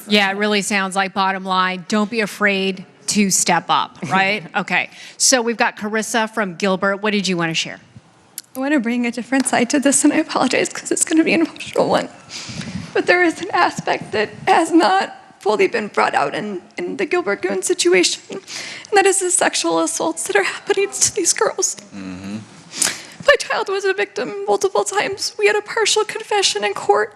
Yeah, it really sounds like bottom line, don't be afraid to step up, right? Okay. So we've got Carissa from Gilbert. What did you want to share? I want to bring a different side to this, and I apologize because it's going to be an emotional one. But there is an aspect that has not fully been brought out in the Gilbert Goon situation, and that is the sexual assaults that are happening to these girls. Mm-hmm. My child was a victim multiple times. We had a partial confession in court,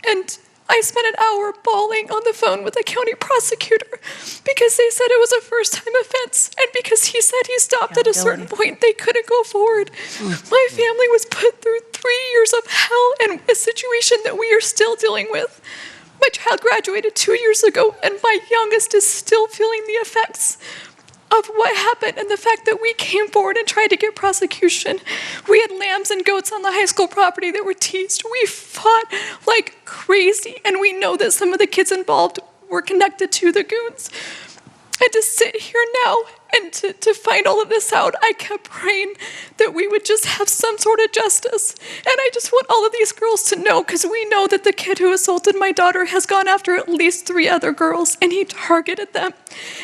and I spent an hour bawling on the phone with the county prosecutor because they said it was a first-time offense, and because he said he stopped at a certain point, they couldn't go forward. My family was put through 3 years of hell and a situation that we are still dealing with. My child graduated 2 years ago, and my youngest is still feeling the effects of what happened and the fact that we came forward and tried to get prosecution. We had lambs and goats on the high school property that were teased. We fought like crazy, and we know that some of the kids involved were connected to the goons. And to sit here now and to find all of this out, I kept praying that we would just have some sort of justice. And I just want all of these girls to know, because we know that the kid who assaulted my daughter has gone after at least 3 other girls, and he targeted them.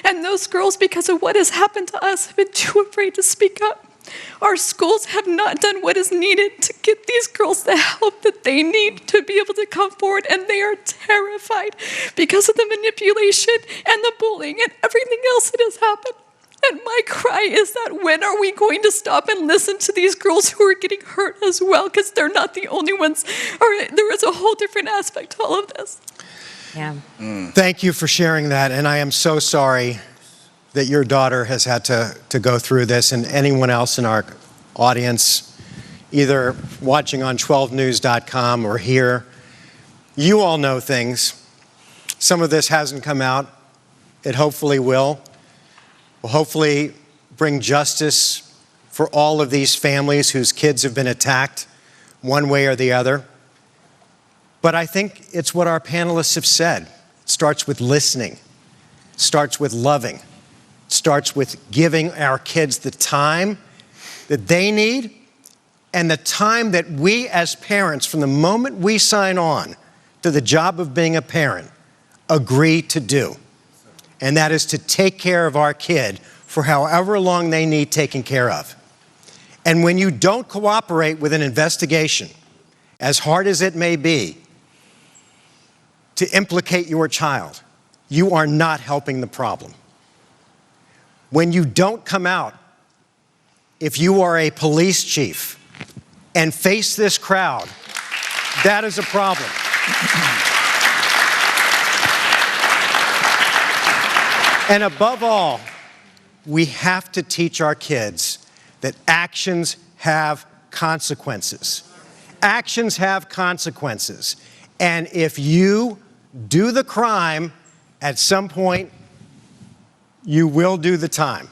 And those girls, because of what has happened to us, have been too afraid to speak up. Our schools have not done what is needed to get these girls the help that they need to be able to come forward, and they are terrified because of the manipulation and the bullying and everything else that has happened. And my cry is that when are we going to stop and listen to these girls who are getting hurt as well, because they're not the only ones, or there is a whole different aspect to all of this. Yeah. Thank you for sharing that, and I am so sorry that your daughter has had to go through this, and anyone else in our audience, either watching on 12news.com or here. You all know things. Some of this hasn't come out. It hopefully will. Will hopefully bring justice for all of these families whose kids have been attacked one way or the other. But I think it's what our panelists have said. It starts with listening, starts with loving, starts with giving our kids the time that they need and the time that we as parents, from the moment we sign on to the job of being a parent, agree to do. And that is to take care of our kid for however long they need taken care of. And when you don't cooperate with an investigation, as hard as it may be, to implicate your child, you are not helping the problem. When you don't come out, if you are a police chief and face this crowd, that is a problem. And above all, we have to teach our kids that actions have consequences. Actions have consequences. And if you do the crime, at some point, you will do the time.